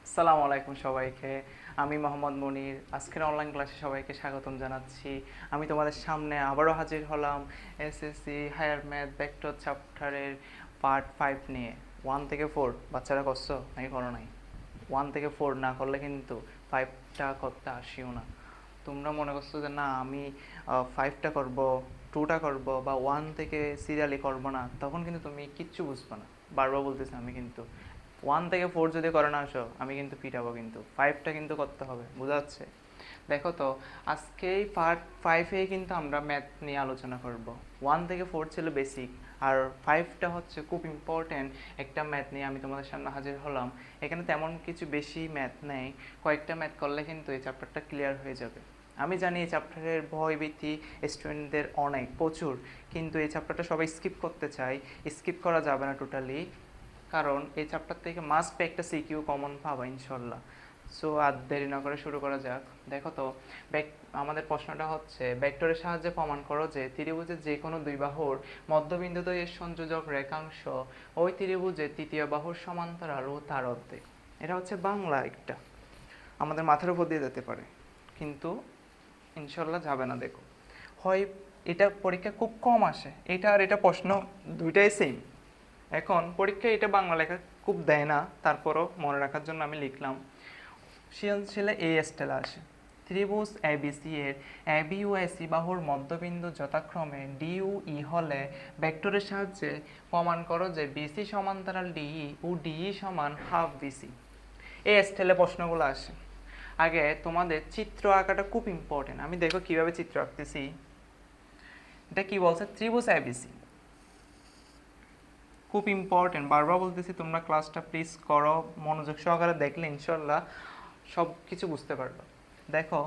আসসালামু আলাইকুম সবাইকে। আমি মোহাম্মদ মনির। আজকের অনলাইন ক্লাসে সবাইকে স্বাগতম জানাচ্ছি। আমি তোমাদের সামনে আবারও হাজির হলাম এসএসসি হায়ার ম্যাথ ভেক্টর চ্যাপ্টারের পার্ট 5 নিয়ে। 1 থেকে 4 বাচ্চারা করছো নাকি করো নাই? 1 থেকে 4 না করলে কিন্তু 5টা করতে আসিও না। তোমরা মনে করছো যে না আমি 5টা করব, 2টা করব বা 1 থেকে সিরিয়ালি করব না, তখন কিন্তু তুমি কিচ্ছু বুঝবে না। বারবার বলতেছি আমি কিন্তু 1 থেকে 4 যদি করে না আসো আমি কিন্তু পিটাবো, কিন্তু 5টা কিন্তু করতে হবে, বোঝা যাচ্ছে? দেখো তো, আজকেই পার্ট 5এ কিন্তু আমরা ম্যাথ নিয়ে আলোচনা করব। 1 থেকে 4 ছিল বেসিক, আর 5টা হচ্ছে খুব ইম্পর্ট্যান্ট একটা ম্যাথ নিয়ে আমি তোমাদের সামনে হাজির হলাম। এখানে তেমন কিছু বেশি ম্যাথ নেই, কয়েকটা ম্যাথ করলে কিন্তু এই চ্যাপ্টারটা ক্লিয়ার হয়ে যাবে। আমি জানি এই চ্যাপ্টারের ভয়ভীতি স্টুডেন্টদের অনেক প্রচুর, কিন্তু এই চ্যাপ্টারটা সবাই স্কিপ করতে চায়। স্কিপ করা যাবে না টোটালি, কারণ এই চ্যাপ্টার থেকে মাস্ট একটা সিকিউ কমন পাবা ইনশাল্লাহ। সো আর দেরি না করে শুরু করা যাক। দেখো তো, আমাদের প্রশ্নটা হচ্ছে ভেক্টরের সাহায্যে প্রমাণ করো যে ত্রিভুজের যে কোনো দুই বাহুর মধ্যবিন্দুদ্বয়ের সংযোজক রেখাংশ ওই ত্রিভুজের তৃতীয় বাহুর সমান্তরাল ও তার অর্ধেক। এটা হচ্ছে বাংলা, একটা আমাদের মাথার উপর দিয়ে যেতে পারে, কিন্তু ইনশাল্লাহ যাবে না। দেখো, হয় এটা পরীক্ষা খুব কম আসে, এটা আর এটা প্রশ্ন দুইটাই সেম। এখন পরীক্ষায় এটা বাংলা লেখা খুব দেয় না, তারপরও মনে রাখার জন্য আমি লিখলাম। সৃজনশীলে এই স্টাইলে আসে: ত্রিভুজ এবিসি এর এবি ও এসি বাহুর মধ্যবিন্দু যথাক্রমে ডি ও ই হলে ভেক্টরের সাহায্যে প্রমাণ করো যে বিসি সমান্তরাল ডিই ও ডিই সমান হাফ বিসি। এই স্টাইলে প্রশ্নগুলো আসে। আগে তোমাদের চিত্র আঁকাটা খুব ইম্পর্টেন্ট। আমি দেখো কিভাবে চিত্র আঁকতেছি। এটা কি বলছে? ত্রিভুজ এবিসি খুব ইম্পর্টেন্ট, বারবার বলতেছি তোমরা ক্লাসটা প্লিজ করো, মনোযোগ সহকারে দেখলে ইনশাল্লাহ সব কিছু বুঝতে পারবে। দেখো,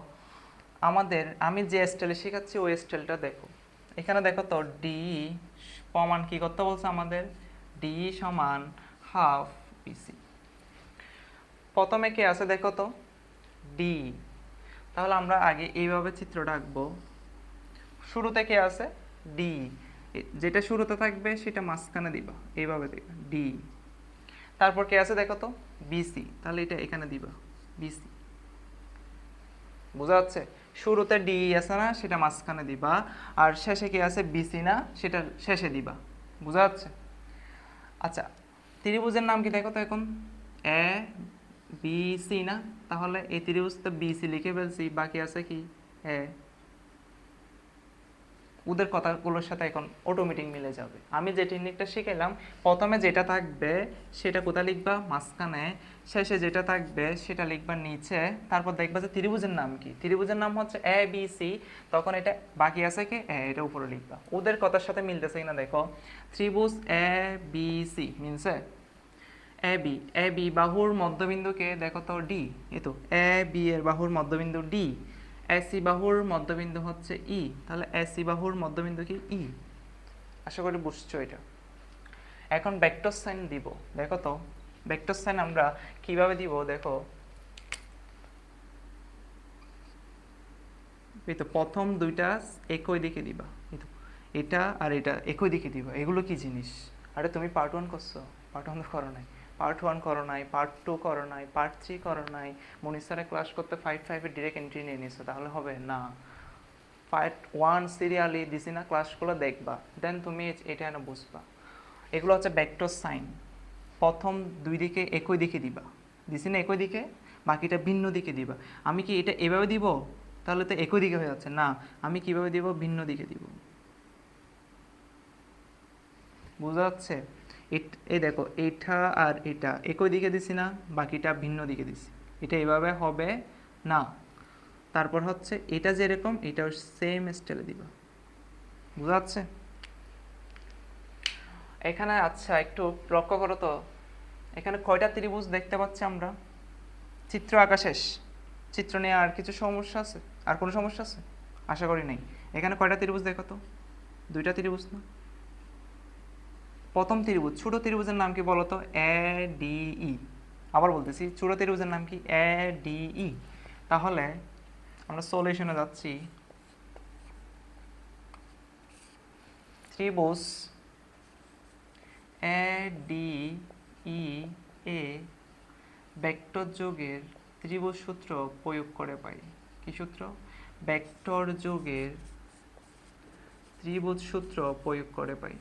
আমি যে স্টাইলে শেখাচ্ছি ওই স্টাইলটা দেখো। এখানে দেখো তো, ডি প্রমাণ কি করতে বলছে আমাদের? ডি সমান হাফ বিসি। প্রথমে কে আছে দেখো তো? ডি। তাহলে আমরা আগে এইভাবে চিত্রটা আঁকবো। শুরুতে কে আছে? ডি। যেটা শুরুতে থাকবে সেটা মাঝখানে দিবা, এইভাবে দিবা ডি। তারপর কে আছে দেখো তো? বিসি। তাহলে এটা এখানে দিবা বিসি। বোঝা যাচ্ছে? শুরুতে ডি আছে না, সেটা মাঝখানে দিবা, আর শেষে কে আছে? বিসি না, সেটা শেষে দিবা। বোঝা যাচ্ছে? আচ্ছা, ত্রিভুজের নাম কি দেখো তো এখন? এ বি সি না? তাহলে এই ত্রিভুজ তো বিসি লিখে ফেলছি, বাকি আছে কি? এ। ওদের কথাগুলোর সাথে এখন অটোমেটিক মিলে যাবে। আমি যে টেকনিকটা শিখাইলাম, প্রথমে যেটা থাকবে সেটা কোথায় লিখবা? মাঝখানে। শেষে যেটা থাকবে সেটা লিখবা নিচে। তারপর দেখবা যে ত্রিভুজের নাম কি? ত্রিভুজের নাম হচ্ছে এ বি সি। তখন এটা বাকি আছে কি? এটা উপরে লিখবা। ওদের কথার সাথে মিলতেছে কিনা দেখো। ত্রিভুজ এ বি সি মিলছে? এ বি, এ বি বাহুর মধ্যবিন্দুকে দেখো তো ডি। এই তো এ বি এর বাহুর মধ্যবিন্দু ডি। এসি বাহুর মধ্যবিন্দু হচ্ছে ই, তাহলে এসি বাহুর মধ্যবিন্দু কি? ই। আশা করি বুঝছো এটা। এখন ভেক্টর সাইন দিব। দেখো তো, ভেক্টর সাইন আমরা কিভাবে দিব দেখো। এই তো প্রথম দুইটা একই দিকে দিবা, এই তো এটা আর এটা একই দিকে দিবা। এগুলো কি জিনিস? আরে তুমি পার্ট 1 করছো? পার্ট 1 তো করো নাই। পার্ট 1 করো নাই, পার্ট 2 করো নাই, পার্ট 3 করো নাই। মনির স্যারের ক্লাস করতে 5 এর ডিরেক্ট এন্ট্রি নিয়ে নিছো, তাহলে হবে না। পার্ট 1 সিরিয়ালি দিছি না, ক্লাসগুলো দেখবা, দেন তুমি এটা না বুঝবা। এগুলো হচ্ছে ভেক্টর সাইন। প্রথম দুই দিকে একই দিকে দিবা, দিছি না একই দিকে, বাকিটা ভিন্ন দিকে দিবা। আমি কি এটা এভাবে দিব? তাহলে তো একই দিকে হয়ে যাচ্ছে না। আমি কিভাবে দিব? ভিন্ন দিকে দিব। বোঝা যাচ্ছে? এই দেখো, এটা আর এটা একই দিকে দিছি না, বাকিটা ভিন্ন দিকে দিছি। এটা এভাবে হবে না। তারপর হচ্ছে এটা যেরকম এটাও সেম স্টাইলে দিবা। বোঝা যাচ্ছে? এখানে আচ্ছা একটু লক্ষ্য করো তো, এখানে কয়টা ত্রিভুজ দেখতে পাচ্ছি আমরা? চিত্র আঁকা শেষ। চিত্র নিয়ে আর কিছু সমস্যা আছে? আর কোনো সমস্যা আছে? আশা করি নেই। এখানে কয়টা ত্রিভুজ দেখো তো? দুইটা ত্রিভুজ না? প্রথম ত্রিভুজ, ছোট ত্রিভুজের নাম কি বলো তো? A D E. আবার বলতেছি, ছোট ত্রিভুজের নাম কি? A D E. তাহলে আমরা সলিউশনে যাচ্ছি। ত্রিভুজ A D E A vector যোগের ত্রিভুজ সূত্র প্রয়োগ করে পাই। কি সূত্র? ভেক্টর যোগের ত্রিভুজ সূত্র প্রয়োগ করে পাই।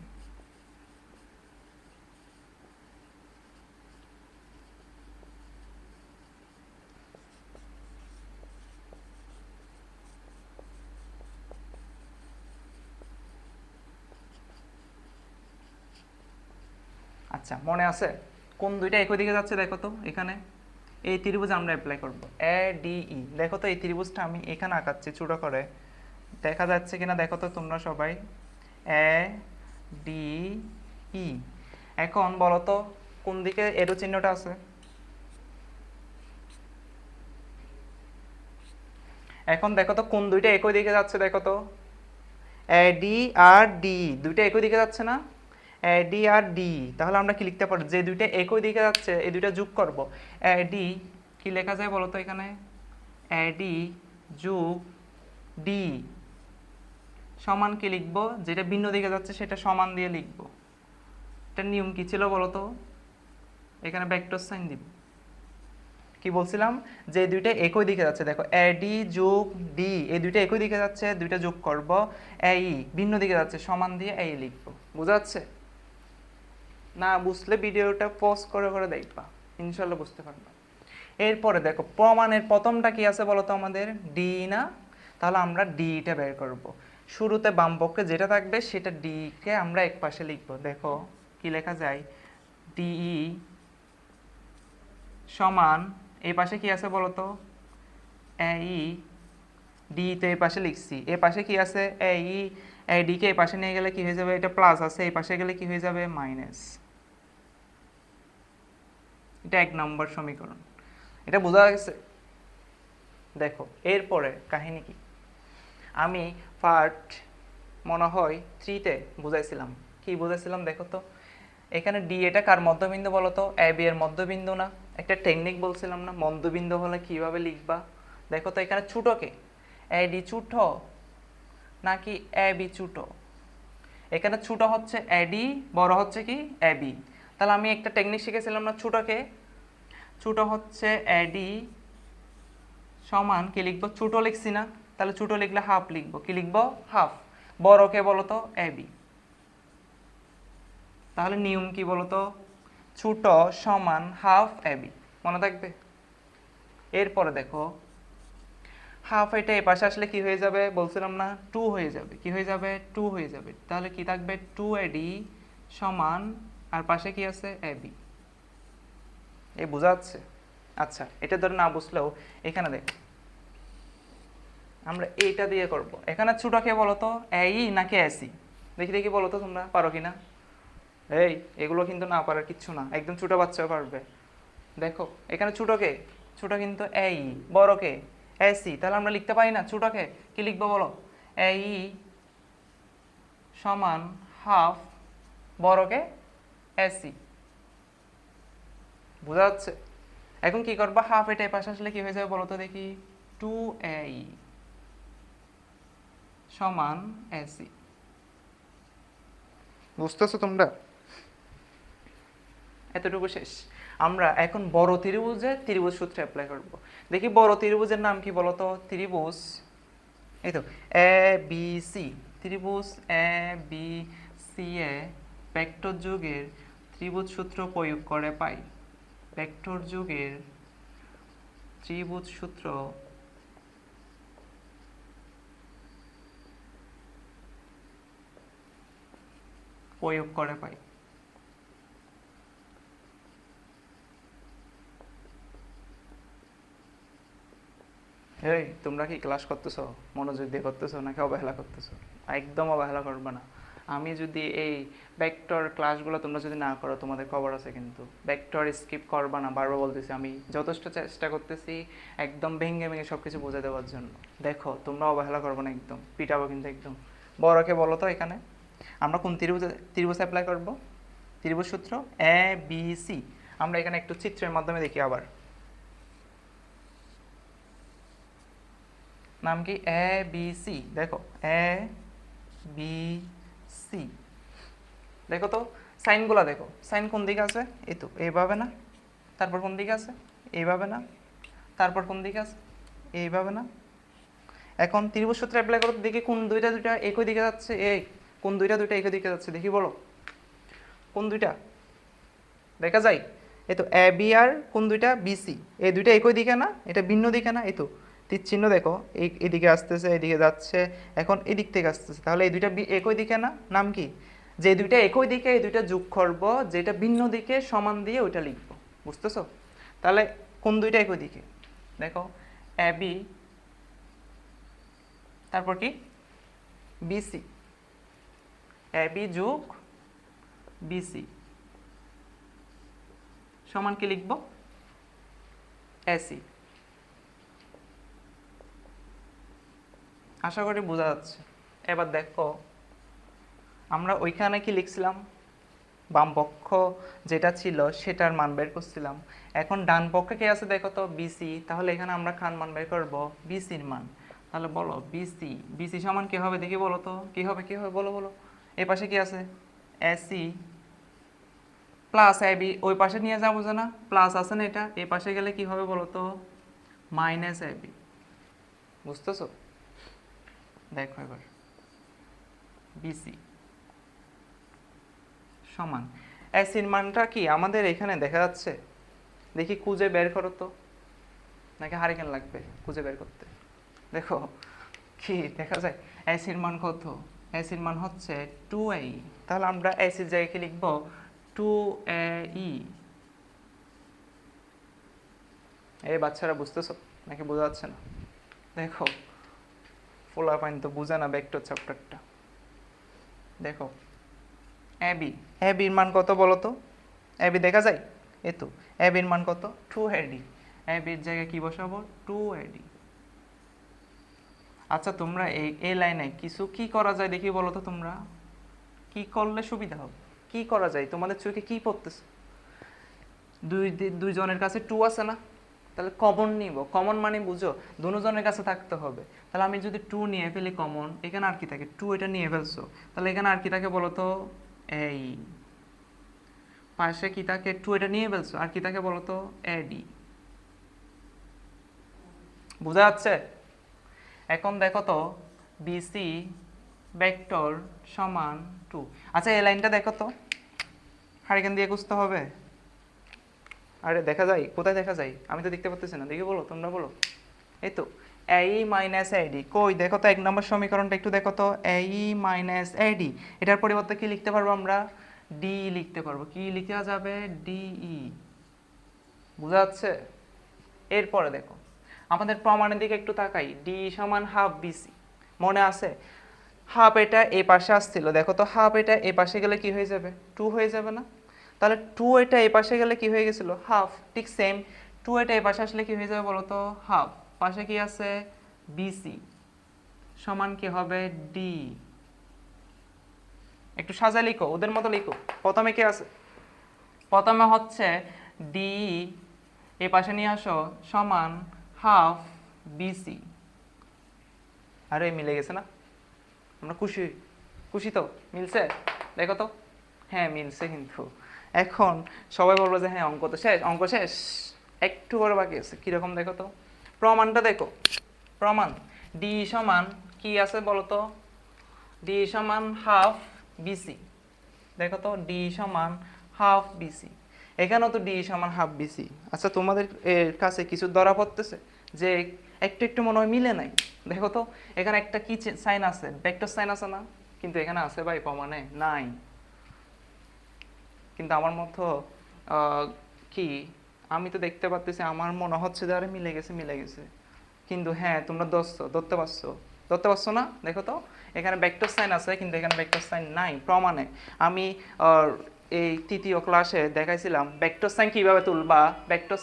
আচ্ছা, মনে আছে কোন দুইটা একই দিকে যাচ্ছে দেখো তো। এখানে এই ত্রিভুজ আমরা অ্যাপ্লাই করব, এ ডি ই। দেখো তো এই ত্রিভুজটা আমি এখানে আঁকাচ্ছি ছোট করে, দেখা যাচ্ছে কিনা দেখো তো তোমরা সবাই। A D E. এখন বলো তো কোন দিকে এরো চিহ্নটা আছে? এখন দেখো তো কোন দুইটা একই দিকে যাচ্ছে দেখো তো। এ ডি আর ডি দুইটা একই দিকে যাচ্ছে না? এ ডি আর ডি, তাহলে আমরা কি লিখতে পারি? যে দুইটা একই দিকে যাচ্ছে এই দুইটা যোগ করব। এ ডি কি লেখা যায় বলো তো এখানে? এ ডি যোগ ডি সমান কি লিখবো? যেটা ভিন্ন দিকে যাচ্ছে সেটা সমান দিয়ে লিখবো। এটার নিয়ম কি ছিল বলো তো? এখানে ভেক্টর সাইন দিব। কি বলছিলাম? যে দুইটা একই দিকে যাচ্ছে, দেখো এ ডি যোগ ডি, এই দুইটা একই দিকে যাচ্ছে, দুইটা যোগ করব। এ ই ভিন্ন দিকে যাচ্ছে, সমান দিয়ে এই লিখবো। বোঝা যাচ্ছে? না বুঝলে ভিডিওটা পজ করে করে দেখবা, ইনশাল্লাহ বুঝতে পারবা। এরপরে দেখো প্রমাণের প্রথমটা কি আছে বলো তো আমাদের? ডি না? তাহলে আমরা ডিটা বের করব। শুরুতে বাম পক্ষে যেটা থাকবে সেটা ডি কে আমরা এক পাশে লিখবো। দেখো কি লেখা যায়? ডিই সমান, এই পাশে কি আছে বলো তো? এই ডি তো এই পাশে লিখছি, এ পাশে কি আছে? এই ডি কে এই পাশে নিয়ে গেলে কি হয়ে যাবে? এটা প্লাস আছে, এই পাশে গেলে কি হয়ে যাবে? মাইনাস। এটা 1 নম্বর সমীকরণ। এটা বোঝা গেছে? দেখো এরপরে কাহিনী কি, আমি পার্ট মনে হয় 3-তে বুঝাইছিলাম। কি বুঝাইছিলাম দেখো তো? এখানে ডি এটা কার মধ্যবিন্দু বলো তো? এ বি এর মধ্যবিন্দু না? একটা টেকনিক বলছিলাম না, মধ্যবিন্দু হলে কিভাবে লিখবা। দেখো তো এখানে ছোটকে এ ডি ছোট নাকি এ বি ছোট? এখানে ছোট হচ্ছে এ ডি, বড় হচ্ছে কি এ বি। তাহলে আমি একটা টেকনিক শিখেছিলাম না, ছোটকে ছোট হচ্ছে এ ডি সমান কি লিখবো? ছোট লিখছি না? তাহলে ছোট লিখলে হাফ লিখবো। কি লিখবো? হাফ। বড়কে বলো তো? A B. তাহলে নিয়ম কি বলতো? ছোট সমান হাফ এ বি, মনে থাকবে? এরপরে দেখো হাফ এটা এই পাশে আসলে কি হয়ে যাবে বলছিলাম না? 2 হয়ে যাবে। কি হয়ে যাবে? 2 হয়ে যাবে। তাহলে কি থাকবে? 2 এডি সমান, আর পাশে কি আছে? A B. এই বোঝা যাচ্ছে? আচ্ছা, এটা ধরে না বুঝলেও এখানে দেখো আমরা এইটা দিয়ে করব। এখানে ছোট কে বলো তো? এই নাকি এসি? দেখি দেখি বলো তো তোমরা পারো কিনা। এই এগুলো কিন্তু না পারার কিচ্ছু না, একদম ছোট বাচ্চাও পারবে। দেখো এখানে ছোটকে, ছোট কিন্তু এই, বড়কে এসি। তাহলে আমরা লিখতে পারি না ছোটকে? কি লিখবো বলো? এই সমান হাফ, বড়কে এসি। বোঝা যাচ্ছে? এখন কি করবা? হাফ এটা পাশে আসলে কি হয়ে যাবে বলো তো দেখি? 2a সমান এসি। বুঝতেছো তোমরা? এতটুকু শেষ। আমরা এখন বড় ত্রিভুজে ত্রিভুজ সূত্র অ্যাপ্লাই করব। দেখি বড় ত্রিভুজের নাম কি বলতো? ত্রিভুজ এই তো এ বি সি। ত্রিভুজ A B C A vector যুগের ত্রিভুজ সূত্র প্রয়োগ করে পাই। ভেক্টর যুগের ত্রিভুজ সূত্র প্রয়োগ করে পাই। এই তোমরা কি ক্লাস করতেছো? মনোযোগ দিয়ে করতেছো নাকি অবহেলা করতেছো? একদম অবহেলা করবে না। আমি যদি এই ভেক্টর ক্লাসগুলো তোমরা যদি না করো তোমাদের খবর আছে কিন্তু। ভেক্টর স্কিপ করবা না, বারবার বলতেছি। আমি যথেষ্ট চেষ্টা করতেছি একদম ভেঙে ভেঙে সব কিছু বুঝে দেওয়ার জন্য। দেখো তোমরা অবহেলা করবে না, একদম পিটাবো কিন্তু একদম। বড়কে বলো তো এখানে আমরা কোন ত্রিভুজ ত্রিভুজ অ্যাপ্লাই করব? ত্রিভুজ সূত্র এ বি সি। আমরা এখানে একটু চিত্রের মাধ্যমে দেখি আবার। নাম কি? A B C. দেখো এ বি সি। দেখো তো সাইনগুলো দেখো, সাইন কোন দিকে আছে? এই তো এইভাবে না? তারপর কোন দিকে আছে? এইভাবে না, তারপর কোন দিকে আছে এইভাবে না। এখন ত্রিভুজ সূত্র অ্যাপ্লাই করো, দেখি কোন দুইটা একই দিকে যাচ্ছে, এই কোন দুইটা একই দিকে যাচ্ছে দেখি, বলো কোন দুইটা দেখা যায়। এই তো এ বি আর কোন দুইটা বিসি, এই দুইটা একই দিকে না, এটা ভিন্ন দিকে না। এই তো তীর চিহ্ন দেখো, এদিকে আসতেছে, এদিকে যাচ্ছে, এখন এদিক থেকে আসতেছে, তাহলে এই দুইটা একই দিকে না। নাম কি? যে দুইটা একই দিকে এই দুইটা যোগ করব, যেটা ভিন্ন দিকে সমান দিয়ে ওইটা লিখবো, বুঝতেছো? তাহলে কোন দুইটা একই দিকে দেখো, এ বি তারপর কি বিসি, এ বি যোগ বিসি সমান কি লিখবো? এসি। আশা করি বোঝা যাচ্ছে। এবার দেখো আমরা ওইখানে কি লিখছিলাম, বাম পক্ষ যেটা ছিল সেটার মান বের করছিলাম। এখন ডান পক্ষে কে আছে দেখো তো, বিসি। তাহলে এখানে আমরা কার মান বের করব? বিসির মান। তাহলে বলো বিসি, বিসি সমান কি হবে দেখি, বলো তো কি হবে, কি হবে বলো বলো। এই পাশে কি আছে? এসি প্লাস এবি, ওই পাশে নিয়ে যাবো যে না, প্লাস আছে না এটা, এই পাশে গেলে কি হবে বলো তো? Minus AB. বুঝতেছো? দেখো এবার বিসি সমান এসির মানটা কি আমাদের এখানে দেখা যাচ্ছে, দেখি খুঁজে বের করো তো, নাকি হারিকেন লাগবে খুঁজে বের করতে? দেখো কি দেখা যায়, এসির মান কত? এসির মান হচ্ছে 2a। তাহলে আমরা এসির জায়গায় কি লিখবো? 2ae। এই বাচ্চারা বুঝতেছো নাকি বোঝা যাচ্ছে না? দেখো ফোলা পাইন তো বুঝে না ভেক্টর চ্যাপ্টারটা। দেখো এবি, এবির মান কত বলো তো? এবি দেখা যায়, এই তো এবির মান কত? 2ad। এবির জায়গায় কি বসাবো? 2ad। আচ্ছা তোমরা এই লাইনে কিছু কি করা যায় দেখি বলো তো, তোমরা কি করলে সুবিধা হবে? কি করা যায় তোমাদের চোখে কি পড়তেছে? দুইজনের কাছে 2 আছে না, তাহলে কমন নিব। কমন মানে বুঝো, দুজনের কাছে থাকতে হবে। তাহলে আমি যদি 2 নিয়ে ফেলি কমন, এখানে আর কি থাকে? 2 এটা নিয়ে ফেলছো, তাহলে এখানে আর কি থাকে বলো তো? এই পাশে কি থাকে? 2 এটা নিয়ে ফেলছো, আর কি থাকে বলো তো? এডি। বোঝা যাচ্ছে? এখন দেখো তো বিসি ভেক্টর সমান 2। আচ্ছা এই লাইনটা দেখো তো, হারিকেন দিয়ে খুঁজতে হবে। আরে দেখা যায়, কোথায় দেখা যায়? আমি তো দেখতে পাচ্ছি না, দেখি বলো, তোমরা বলো। এই তো এই মাইনাস আইডি কই দেখো তো, 1 নম্বর সমীকরণটা একটু দেখো তো, এই মাইনাস আইডি, এটার পরিবর্তে কি লিখতে পারবো আমরা? ডি লিখতে পারবো। কি লিখা যাবে? ডিই। বোঝা যাচ্ছে? এরপরে দেখো আমাদের প্রমাণের দিকে একটু তাকাই, ডি সমান হাফ বিসি। মনে আছে? হাফ এটা এই পাশে আসছিল, দেখো তো হাফ এটা এই পাশে গেলে কি হয়ে যাবে? 2 হয়ে যাবে না? তাহলে 2 এটা এই পাশে গেলে কি হয়ে গেছিল? হাফ। ঠিক সেম 2 এটা এই পাশে আসলে কি হয়ে যাবে বলো তো? হাফ। পাশে কি আছে? বিসি সমান কি হবে? ডি। একটু সাজা লিখো, ওদের মতো লিখো। প্রথমে কি আছে? প্রথমে হচ্ছে ডি, এই পাশে নিয়ে আসো, সমান হাফ বিসি। আরে মিলে গেছে না? আমরা খুশি, খুশি তো? মিলছে? দেখো তো, হ্যাঁ মিলছে। কিন্তু এখন সবাই বলবো যে হ্যাঁ অঙ্ক তো শেষ, অঙ্ক শেষ, একটু করে বাকি আছে। কীরকম দেখো তো, প্রমাণটা দেখো। প্রমাণ ডি সমান কি আছে বলো তো? ডি সমান হাফ বিসি। দেখো তো ডি সমান হাফ বিসি, এখানেও তো ডি সমান হাফ বিসি। আচ্ছা তোমাদের কাছে কিছু ধরা পড়তেছে যে একটু একটু মনে হয় মিলে নাই? দেখো তো এখানে একটা কি সাইন আছে, ভেক্টর সাইন আছে না? কিন্তু এখানে আছে ভাই, প্রমাণে নাই। কিন্তু আমার মতো কি, আমি তো দেখতে পাচ্ছি, আমার মনে হচ্ছে যে আরে মিলে গেছে, মিলে গেছে। কিন্তু হ্যাঁ তোমরা ধরতে পারছো, ধরতে পারছো না? দেখো তো এখানে ভেক্টর সাইন আছে, কিন্তু এখানে ভেক্টর সাইন নাই প্রমাণে। আমি এই তৃতীয় ক্লাসে দেখাইছিলাম ভেক্টর সাইন কিভাবে তুলবা। ভেক্টর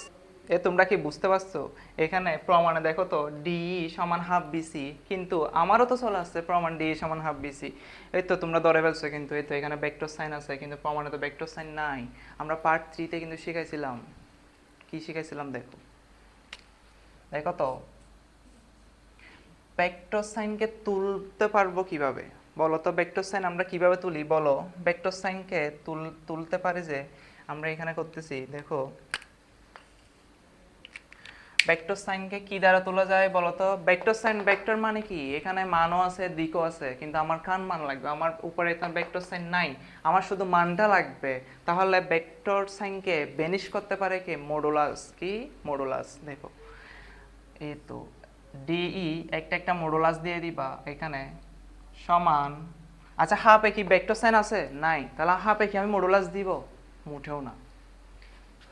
তোমরা কি বুঝতে পারছো? এখানে প্রমাণে দেখো তো ডি সমান হাফ বিসি, কিন্তু আমারও তো চলে আসছে প্রমাণ ডি সমান হাফ বিসি। এই তো তোমরা ধরে ফেলছো, কিন্তু এই তো এখানে ভেক্টর সাইন আছে, কিন্তু প্রমাণে তো ভেক্টর সাইন নাই। আমরা পার্ট 3-তে কিন্তু শিখাইছিলাম, কি শিখাইছিলাম দেখো, দেখো তো ভেক্টর সাইনকে তুলতে পারবো কিভাবে বলো তো? ভেক্টর সাইন আমরা কিভাবে তুলি বলো? ভেক্টর সাইনকে তুলতে পারি যে আমরা এখানে করতেছি, দেখো ভেক্টর সাইনকে কি দ্বারা তোলা যায় বলো তো? ভেক্টর সাইন, ভেক্টর মানে কি, এখানে মানও আছে দিকও আছে, কিন্তু আমার কার মান লাগবে? আমার উপরে এটা ভেক্টর সাইন নাই, আমার শুধু মানটা লাগবে। তাহলে ভেক্টর সাইনকে বেনিশ করতে পারে কি? মডুলাস। কি মডুলাস? দেখো এই তো ডিই একটা একটা মডুলাস দিয়ে দিবা এখানে সমান। আচ্ছা হাফে কি ভেক্টর সাইন আছে? নাই, তাহলে হাফে কি আমি মডুলাস দিব? মোটেও না।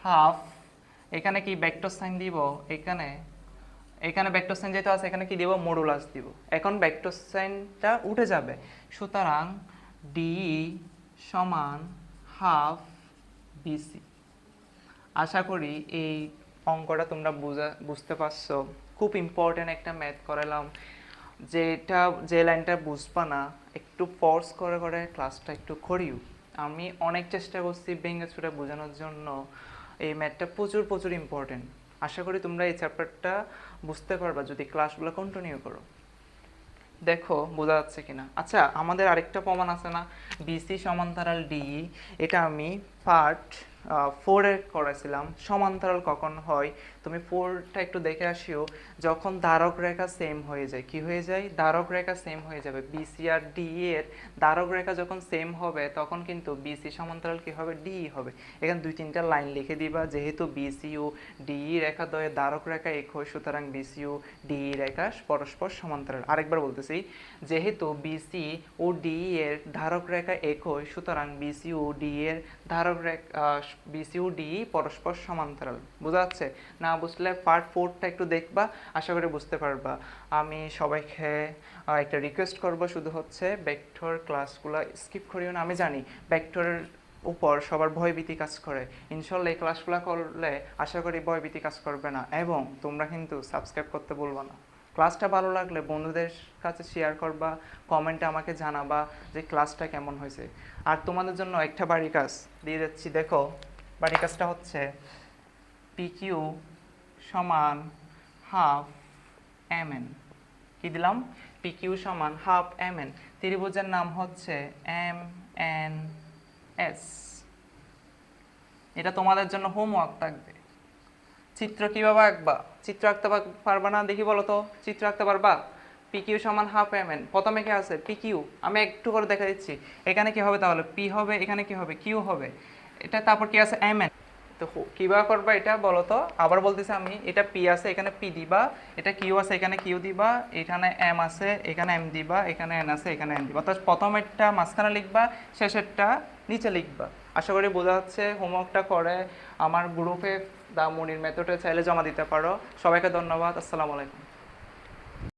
হাফ এখানে কি ভেক্টর সাইন দিব? এখানে এখানে ভেক্টর সাইন যেহেতু আছে এখানে কি দিব? মডুলাস দিব। এখন ভেক্টর সাইনটা উঠে যাবে, সুতরাং ডি সমান হাফ বিসি। আশা করি এই অঙ্কটা তোমরা বুঝতে পারছো। খুব ইম্পর্টেন্ট একটা ম্যাথ করালাম, যেটা যে লাইনটা বুঝবা না একটু ফোর্স করে করে ক্লাসটা একটু করিও। আমি অনেক চেষ্টা করছি ভেঙে চুরে বোঝানোর জন্য। এই ম্যাথটা প্রচুর প্রচুর ইম্পর্টেন্ট। আশা করি তোমরা এই চ্যাপ্টারটা বুঝতে পারবা যদি ক্লাসগুলো কন্টিনিউ করো। দেখো বোঝা যাচ্ছে কিনা। আচ্ছা আমাদের আরেকটা প্রমাণ আছে না, বিসি সমান্তরাল ডিই, এটা আমি পার্ট 4-এ করেছিলাম। সমান্তরাল কখন হয় তুমি 4টা একটু দেখে আসিও, যখন দ্বারক রেখা সেম হয়ে যায়। কি হয়ে যায়? দ্বারক রেখা সেম হয়ে যাবে। বিসি আর ডিই এর দ্বারক রেখা যখন সেম হবে তখন কিন্তু বিসি সমান্তরাল কি হবে? ডিই হবে। এখানে 2-3টা লাইন লিখে দিবা, যেহেতু বিসি ও ডিই রেখা দ্বয়ের দ্বারক রেখা এক হয়, সুতরাং বিসি ও ডিই রেখা পরস্পর সমান্তরাল। আরেকবার বলতেছি, যেহেতু বিসি ও ডিই এর ধারক রেখা এক হয়, সুতরাং বিসি ও ডিই এর ধারক রেখা বিসি ও ডিই পরস্পর সমান্তরাল। বোঝা যাচ্ছে? না বুঝলে পার্ট 4টা একটু দেখবা, আশা করি বুঝতে পারবা। আমি সবাইকে একটা রিকোয়েস্ট করব, শুধু হচ্ছে ভেক্টর ক্লাসগুলো স্কিপ করিও না। আমি জানি ভেক্টরের উপর সবার ভয়ভীতি কাজ করে, ইনশাল্লাহ এই ক্লাসগুলো করলে আশা করি ভয়ভীতি কাজ করবে না। এবং তোমরা কিন্তু সাবস্ক্রাইব করতে বলবা না। ক্লাসটা ভালো লাগলে বন্ধুদের কাছে শেয়ার করবা, কমেন্টে আমাকে জানাবা যে ক্লাসটা কেমন হয়েছে। আর তোমাদের জন্য একটা বাড়ি কাজ দিয়ে যাচ্ছি, দেখো বাড়ি কাজটা হচ্ছে পিকিউ সমান হাফ এম এন। কী দিলাম? পিকিউ সমান হাফ এম এন। ত্রিভুজের নাম হচ্ছে এম এন এস। এটা তোমাদের জন্য হোমওয়ার্ক থাকবে। চিত্র কিভাবে আঁকবা? চিত্র আঁকতে পারবা না? দেখি বলো তো, চিত্র আঁকতে পারবা? পিকিউ সমান হাফ এম এন। প্রথমে কি আছে? পিকিউ। আমি একটু করে দেখা দিচ্ছি। এখানে কি হবে তাহলে? পি হবে। এখানে কি হবে? কিউ হবে। এটা তারপর কি আছে? M N. তো কিভাবে করবা এটা বলো তো? আবার বলতেছি আমি, এটা পি আছে এখানে পি দিবা, এটা কিউ আছে এখানে কিউ দিবা, এখানে এম আছে এখানে এম দিবা, এখানে এন আছে এখানে এন দিবা। অর্থাৎ প্রথমেরটা মাঝখানে লিখবা, শেষেরটা নিচে লিখবা। আশা করি বোঝা যাচ্ছে। হোমওয়ার্কটা করে আমার গ্রুপে দা মনির মেথডে চাইলে জমা দিতে পারো। সবাইকে ধন্যবাদ। আসসালামু আলাইকুম।